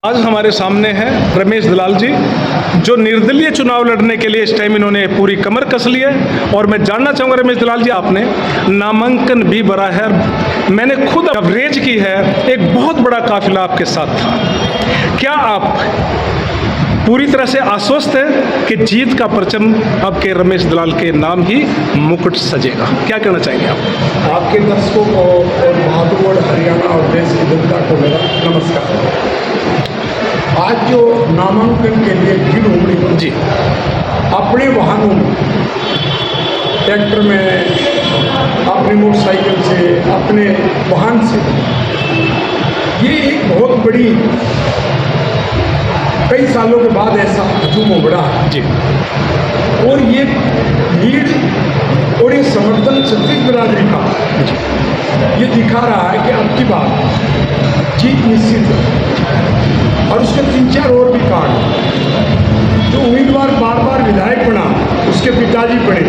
आज हमारे सामने हैं रमेश दलाल जी, जो निर्दलीय चुनाव लड़ने के लिए इस टाइम इन्होंने पूरी कमर कस ली है। और मैं जानना चाहूँगा रमेश दलाल जी, आपने नामांकन भी भरा है, मैंने खुद कवरेज की है, एक बहुत बड़ा काफिला आपके साथ था। क्या आप पूरी तरह से आश्वस्त हैं कि जीत का परचम आपके रमेश दलाल के नाम ही मुकुट सजेगा? क्या कहना चाहेंगे आप? आपके दर्शकों को और बहादुरगढ़ हरियाणा और देश की जनता को मेरा नमस्कार। आज जो नामांकन के लिए भीड़ उमड़ी जी, अपने वाहनों में, ट्रैक्टर में, अपनी मोटरसाइकिल से, अपने वाहन से, ये एक बहुत बड़ी, कई सालों के बाद ऐसा हजूम उमड़ा है जी, और ये भीड़ और ये समर्थन छत्तीस बिरादरी का ये दिखा रहा है कि अब की बात जीत निश्चित है। और उसके 3-4 और भी कारण, जो उम्मीदवार बार बार विधायक बना उसके पिताजी बने।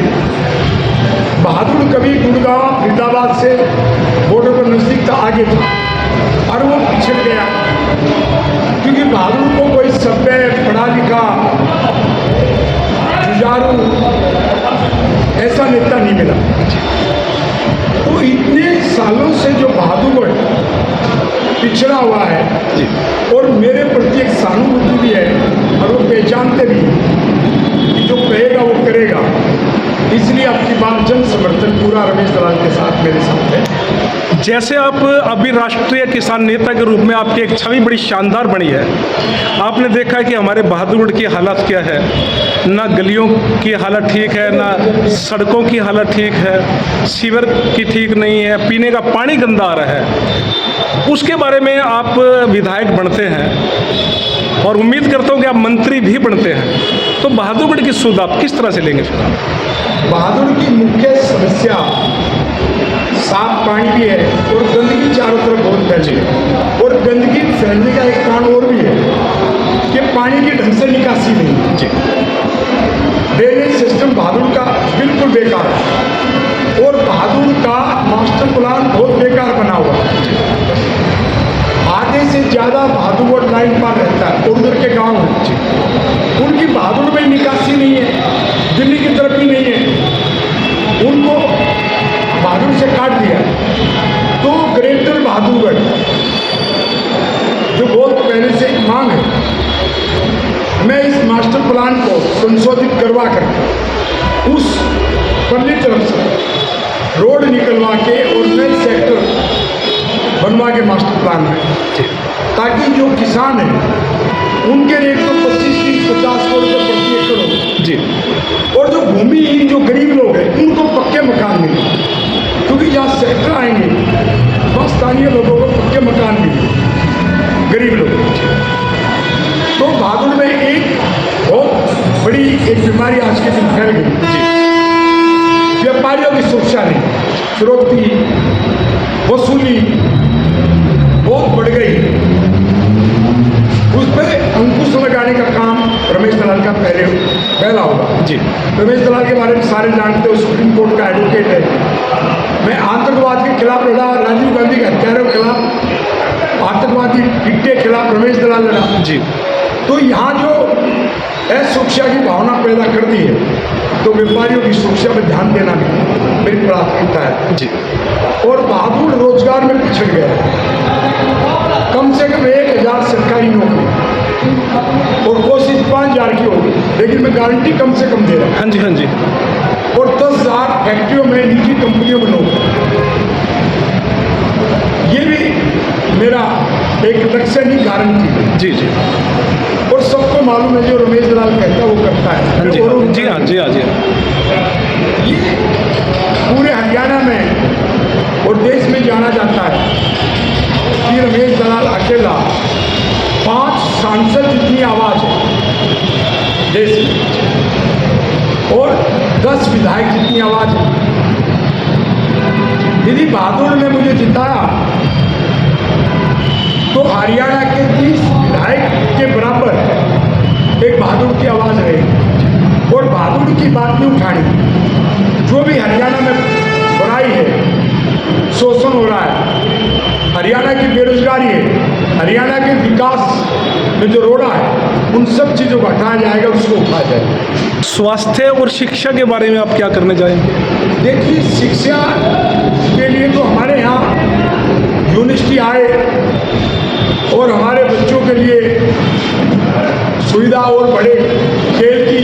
बहादुर कभी गुड़गांव फरीदाबाद से बॉर्डर पर नजदीक था, आगे था और वो पिछड़ गया क्योंकि बहादुर को कोई सभ्य, पढ़ा लिखा, जुझारू ऐसा नेता नहीं मिला। तो इतने सालों से जो बहादुर पिछड़ा हुआ है और मेरे प्रति एक सहानुभूति भी है और वो पहचानते भी कि जो कहेगा वो करेगा, इसलिए आपकी बात जन समर्थन पूरा रमेश दलाल के साथ मेरे साथ है। जैसे आप अभी राष्ट्रीय किसान नेता के रूप में आपकी एक छवि बड़ी शानदार बनी है। आपने देखा है कि हमारे बहादुरगढ़ की हालत क्या है, ना गलियों की हालत ठीक है, ना सड़कों की हालत ठीक है, सीवर की ठीक नहीं है, पीने का पानी गंदा आ रहा है। उसके बारे में आप विधायक बनते हैं और उम्मीद करता हूँ कि आप मंत्री भी बनते हैं, तो बहादुरगढ़ की सुध आप किस तरह से लेंगे फिर? बहादुर की मुख्य समस्या साफ पानी भी है और गंदगी चारों तरफ बहुत फैली है। और गंदगी फैलने का एक कारण और भी है कि पानी की ढंग से निकासी नहीं जी, ड्रेनेज सिस्टम बहादुर का बिल्कुल बेकार है और बहादुर का मास्टर प्लान बहुत बेकार बना हुआ है। आधे से ज़्यादा बहादुरगढ़ लाइन पर रहता है और उधर के गाँव हैं, उनकी बहादुर में निकासी नहीं है, दिल्ली की तरफ भी नहीं है, उनको बहादुर से काट दिया। तो ग्रेटर बहादुरगढ़ जो बहुत पहले से एक मांग है, मैं इस मास्टर प्लान को संशोधित करवा कर उस पल्ली तरफ से रोड निकलवा के और नए सेक्टर बनवा के मास्टर प्लान में, ताकि जो किसान हैं उनके रेट तो 25-30-50 करोड़ रुपये प्रति एकड़ हो जी, और जो भूमिहीन, जो गरीब लोग हैं उनको पक्के मकान मिले, क्योंकि जहाँ सेक्टर आएंगे वहाँ स्थानीय लोगों को पक्के मकान मिले, गरीब लोग। तो बहादुर में एक बहुत बड़ी एक बीमारी आज के दिन फैल गई जी, व्यापारियों की सुरक्षा नहीं, फिरौती, वसूली बहुत बढ़ गई। उस पर अंकुश लगाने का काम रमेश दलाल का पहला होगा जी। रमेश दलाल के बारे में सारे जानते हो, सुप्रीम कोर्ट का एडवोकेट है। मैं आतंकवाद के खिलाफ लड़ा, राजीव गांधी के हत्यारों के खिलाफ, आतंकवादी टिकटे के खिलाफ रमेश दलाल लड़ा जी। तो यहाँ जो असुरक्षा की भावना पैदा कर दी है, तो व्यापारियों की सुरक्षा पर ध्यान देना भी मेरी प्राथमिकता है जी। और बहादुर रोजगार में पिछड़ गया, कम से कम 1000 सरकारी नौकरी और कोशिश 5000 की होगी, लेकिन मैं गारंटी कम से कम दे रहा हूँ। हाँ जी, हाँ जी। और 10,000 फैक्ट्रियों में, निजी कंपनियों में नौकरी, ये भी मेरा एक लक्ष्य नहीं, गारंटी जी जी। और सबको मालूम है जो रमेश दलाल कहता है वो करता है। हाँ जी, और जी हाँ, जी हाँ, जी ये पूरे हरियाणा में और देश में जाना जाता है कि रमेश दलाल अकेला 5 सांसद जितनी आवाज़ है देश में और 10 विधायक जितनी आवाज़ है। यदि बहादुर ने मुझे जिताया तो हरियाणा के 30 विधायक के बराबर एक बहादुर की आवाज़ रहेगी और बहादुर की बात नहीं उठानी। जो भी हरियाणा में बुराई है, शोषण हो रहा है, हरियाणा की बेरोजगारी है, हरियाणा के विकास में जो रोड़ा है उन सब चीज़ों को हटाया जाएगा, उसको उठाया जाएगा। स्वास्थ्य और शिक्षा के बारे में आप क्या करने जाएंगे? देखिए, शिक्षा के लिए तो हमारे यहाँ यूनिवर्सिटी आए और हमारे बच्चों के लिए सुविधा और बढ़े, खेल की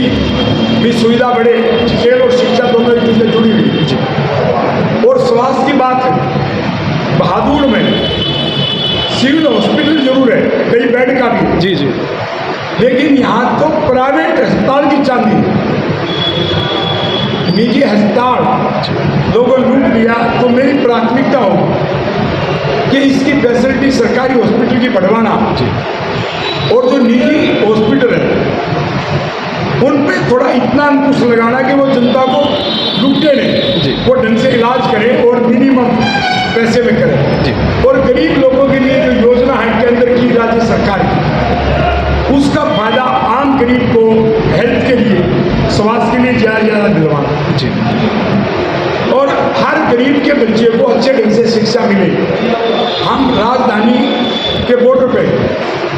भी सुविधा बढ़े। खेल और शिक्षा दोनों एक दूसरे से जुड़ी हुई। और स्वास्थ्य की बात है, बहादुर में सिविल हॉस्पिटल जरूर है, कई बेड का भी, जी जी, लेकिन यहाँ तो प्राइवेट अस्पताल की चांदी है। निजी अस्पताल लोगों ने लूट लिया, तो मेरी प्राथमिकता होगी कि इसकी फैसिलिटी सरकारी हॉस्पिटल की बढ़वाना, और जो निजी हॉस्पिटल है उन पे थोड़ा इतना अंकुश लगाना कि वो जनता को लुटे नहीं, वो ढंग से इलाज करें और मिनिमम पैसे में करें। और गरीब लोगों के लिए जो योजना है केंद्र की, राज्य सरकार की, उसका फायदा आम गरीब को हेल्थ के लिए, स्वास्थ्य के लिए ज़्यादा दिलवाना जी। और हर गरीब के बच्चे को अच्छे ढंग से शिक्षा मिले। हम राजधानी के बॉर्डर पे,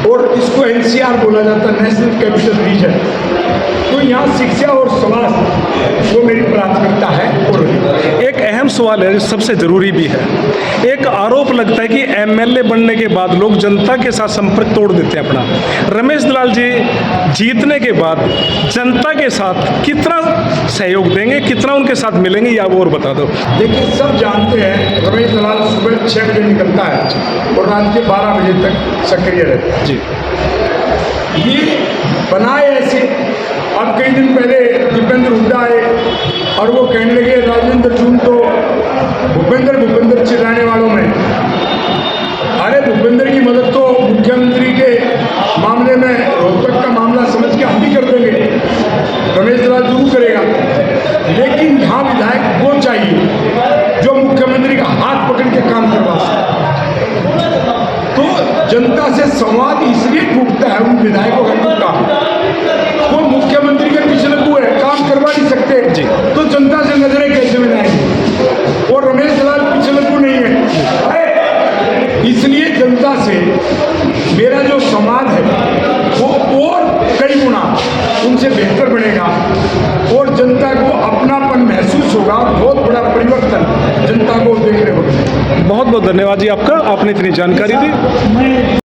और इसको NCR बोला जाता है, नेशनल कैपिटल रीजन, तो यहाँ शिक्षा और स्वास्थ्य वो मेरी प्राथमिकता है। और एक अहम सवाल है, सबसे ज़रूरी भी है। एक आरोप लगता है कि MLA बनने के बाद लोग जनता के साथ संपर्क तोड़ देते हैं अपना। रमेश दलाल जी जीतने के बाद जनता के साथ कितना सहयोग देंगे, कितना उनके साथ मिलेंगे, या वो और बता दो। देखिए, सब जानते हैं रमेश दलाल सुबह 6 बजे निकलता है और रात के 12 बजे तक सक्रिय रहता है जी। ये बनाए ऐसे। अब कई दिन पहले दीपेंद्र हुड्डा आए और वो कहने लगे राजेंद्र जून तो भूपेंद्र चिल्लाने वालों में। अरे, भूपेंद्र की मदद तो मुख्यमंत्री के मामले में, रोहतक का मामला समझ के हम भी कर देंगे, रमेश दलाल जरूर करेगा। लेकिन यहाँ विधायक वो चाहिए जो मुख्यमंत्री का हाथ पकड़ के काम करवा सके। तो जनता से संवाद इसलिए टूटता है उन विधायकों का, वो मुख्यमंत्री के पीछे लगू है, काम करवा नहीं सकते जी, तो जनता से नजरें कैसे मिलाएंगे? और रमेश दलाल पीछे लगू नहीं है, इसलिए जनता से मेरा जो संवाद है वो और कई गुना उनसे बेहतर बनेगा और जनता को अपनापन महसूस होगा। बहुत बड़ा परिवर्तन जनता को देखने को मिलेगा। बहुत बहुत धन्यवाद जी आपका, आपने इतनी जानकारी दी।